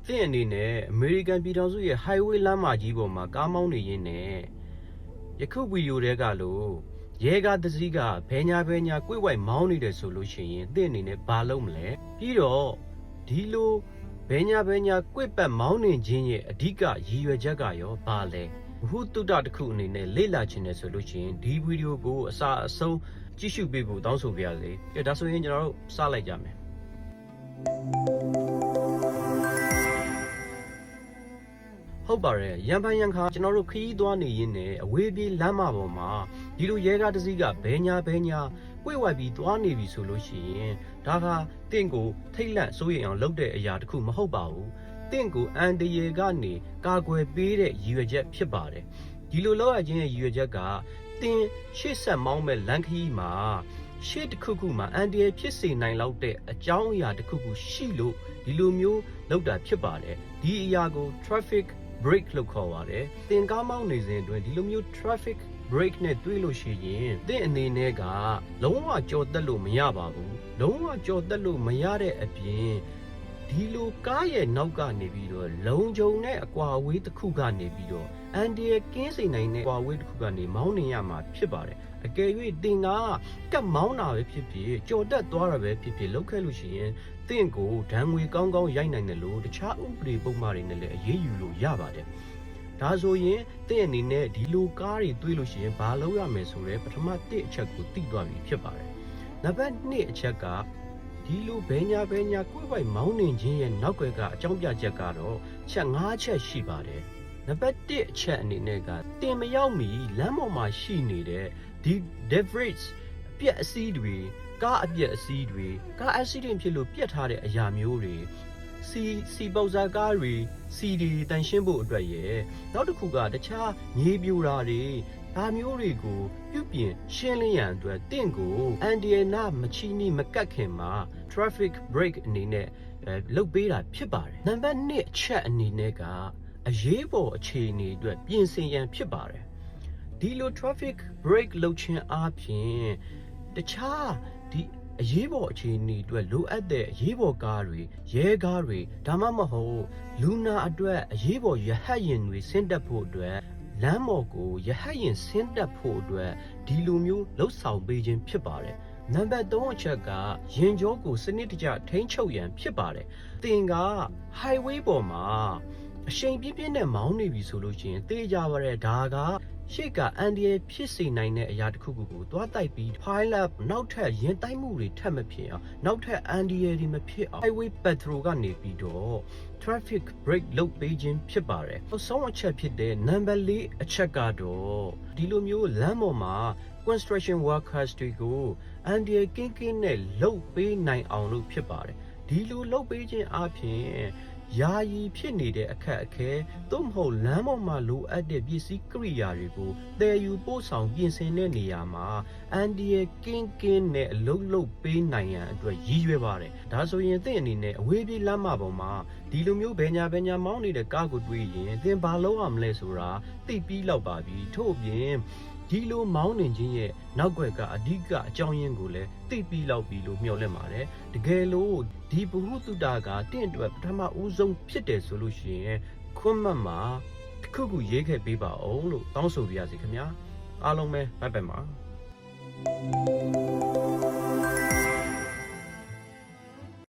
သင်အနေနဲ့အမေရိကန်ပြည်ထောင်စုရဲ့ highway လမ်းမကြီးပေါ်မှာကားမောင်းနေရင်းနဲ့ယခုဗီဒီယိုတွေကလို့ရဲကားတစ်စီးကဘဲညာကွေ့ဝိုက်မောင်းနေတယ်ဆိုလို့ရှိရင်သင်အနေနဲ့ဘာလုပ်မလဲပြီးတော့ဒီလိုဘဲညာကွေ့ပတ်မောင်းနေခြင်းရဲ့အဓိကရည်ရွယ်ချက်ကရောဘာလဲဘဟုတုတ္တတစ်ခုအနေနဲ့လေ့လာခြင်းနဲ့ဆိုလို့ရှိရင်ဒီဗီဒီယိုကိုအစအဆုံးကြည့်ရှုပေးဖို့တောင်းဆိုပါရစေ။ဒါဆိုရင်ကျွန်တော်တို့စလိုက်ကြမယ်။ဟုတ်ပါတယ်ရံဖန်ရံခါကျွန်တော်တို့ခရီးသွားနေရင်းနဲ့အဝေးပြေးလမ်းမပေါ်မှာဒီလိုရဲကားတစ်စီးကဘဲညာကွေ့ဝိုက်ပြီးသွားနေပြီဆိုလို့ရှိရင်ဒါကတင့်ကိုထိတ်လန့်စိုးရိမ်အောင်လုပ်တဲ့အရာတစ်ခုမဟုတ်ပါဘူးတင့်ကိုအန်တရေကနေကာကွယ်ပေးတဲ့ရည်ရွယ်ချက်ဖြစ်ပါတယ်ဒီလိုလုပ်ရခြင်းရဲ့ရည်ရွယ်ချက်ကတင်ရှေ့ဆက်မောင်းမဲ့လမ်းခရီးမှာရှေ့တစ်ခုမှာအန်တရေဖြစ်စေနိုင်လောက်တဲ့အကြောင်းအရာတစ်ခုရှိလို့ဒီလိုမျိုးလုပ်တာဖြစ်ပါတယ်ဒီအရာကို traffic break လို့ခေါ်ပါတယ်သင်ကားမောင်းနေစဉ်အတွင်းဒီလိုမျိုး traffic break နဲ့တွေ့လို့ရှိရင်သင်အနေနဲ့ကလုံးဝကြော်တက်လို့မရပါဘူးလုံးဝကြော်တက်လို့မရတဲ့အပြင်ဒီလိုကားရဲ့နောက်ကနေပြီးတော့လုံခြုံတဲ့အကွာအဝေးတစ်ခုကနေပြီးတော့အန်ဒီရဲ့ကင်းစိန်နိုင်တဲ့အကွာအဝေးတစ်ခုကနေမောင်းနေရမှာဖြစ်ပါတယ်အကယ်၍တင်ကကတ်မောင်းတာပဲဖြစ်ဖြစ်ကြော်တက်သွားတာပဲဖြစ်ဖြစ်လောက်ခဲ့လို့ရှိရင်တင့်ကိုဒဏ်ငွေကောင်းရိုက်နိုင်တယ်လို့တခြားဥပဒေပုံမှန်တွေနဲ့လည်းအရေးယူလို့ရပါတယ်ဒါဆိုရင်တင့်အနေနဲ့ဒီလိုကားတွေတွေ့လို့ရှိရင်ဘာလုပ်ရမလဲဆိုတော့ပထမတစ်အချက်ကိုသိသွားပြီဖြစ်ပါတယ်နံပါတ်2အချက်ကဒီလိုဘဲညာကွေ့ဝိုက်မောင်းနေခြင်းရဲ့နောက်ွယ်ကအကြောင်းပြချက်ကတော့ချက်5ချက်ရှိပါတယ်နံပါတ်1အချက်အနေနဲ့ကတင်မရောက်မီလမ်းပေါ်မှာရှိနေတဲ့ဒီ debris အပြက်အစီးတွေကားအပြက်အစီးတွေကား accident ဖြစ်လို့ပြတ်ထားတဲ့အရာမျိုးတွေစီပေါဇာကားတွေစီတွေတန်ရှင်းဖို့အတွက်ရယ်နောက်တစ်ခုကတခြားမြေပြိုတာတွေဒါမျိုးတွေကိုပြုပြင်ရှင်းလင်းရန်အတွက်တင့်ကိုအန်ဒီယနာမချီနီမကတ်ခင်မှာ traffic break အနေနဲ့လုပ်ပေးတာဖြစ်ပါတယ်နံပါတ်2အချက်အနေနဲ့ကအရေးပေါ်အခြေအနေအတွက်ပြင်ဆင်ရန်ဖြစ်ပါတယ်ဒီလို traffic break လုပ်ခြင်းအပြင်တခြားဒီအရေးပေါ်အခြေအနေအတွက်လိုအပ်တဲ့အရေးပေါ်ကားတွေရဲကားတွေဒါမှမဟုတ်လူနာအတွက်အရေးပေါ်ရဟတ်ယာဉ်တွေဆင်းသက်ဖို့အတွက်လမ်းပေါ်ကိုရဟတ်ယာဉ်ဆင်းသက်ဖို့အတွက်ဒီလိုမျိုးလှုပ်ဆောင်ပေးခြင်းဖြစ်ပါတယ်နံပါတ်3အချက်ကရင်ကြောကိုစနစ်တကျထိန်းချုပ်ရန်ဖြစ်ပါတယ်သင်က highway ပေါ်မှာအရှိန်ပြင်းနဲ့မောင်းနေပြီဆိုလို့ရှိရင်သိကြပါရဲ့ဒါကရှေ့ကအန်ဒီယဖြစ်စေနိုင်တဲ့အရာတစ်ခုကိုသွားတိုက်ပြီး pile up နောက်ထပ်ရင်တိုက်မှုတွေထပ်မဖြစ်အောင်နောက်ထပ်အန်ဒီယတွေမဖြစ်အောင် highway patrol ကနေပြီးတော့ traffic break လုပ်ပေးခြင်းဖြစ်ပါတယ်။အဆုံးအချက်ဖြစ်တဲ့ number 4အချက်ကတော့ဒီလိုမျိုးလမ်းပေါ်မှာ construction workers တွေကိုအန်ဒီယကင်းနဲ့လုပ်ပေးနိုင်အောင်လို့ဖြစ်ပါတယ်။ဒီလိုလုပ်ပေးခြင်းအပြင်ယာယီဖြစ်နေတဲ့အခက်အခဲသို့မဟုတ်လမ်းပေါ်မှာလိုအပ်တဲ့ပစ္စည်းကိရိယာတွေကိုတည်ယူပို့ဆောင်ပြင်ဆင်တဲ့နေရာမှာအန်ဒီရဲ့ကင်းနဲ့အလုပ်ပေးနိုင်ရန်အတွက်ရည်ရွယ်ပါတယ်ဒါဆိုရင်သင်အနေနဲ့အဝေးပြေးလမ်းမပေါ်မှာဒီလိုမျိုးဘဲညာမောင်းနေတဲ့ကားကိုတွေ့ရင်သင်ဘာလုပ်ရမလဲဆိုတာသိပြီးလောက်ပါပြီထို့အပြင်ဒီလိုမောင်းနေခြင်းရဲ့နောက်ွယ်ကအဓိကအကြောင်းရင်းကိုလည်းသိပြီးလောက်ပြီလို့မျှော်လင့်ပါတယ်တကယ်လို့ဒီဘဟုတုတကတင့်အတွက်ပထမဦးဆုံးဖြစ်တယ်ဆိုလို့ရှိရင်ခွန်းမှတ်မှာတစ်ခုရေးခဲ့ပေးပါအောင်လို့တောင်းဆိုပါရစေခင်ဗျာအားလုံးပဲဘိုင်ပါ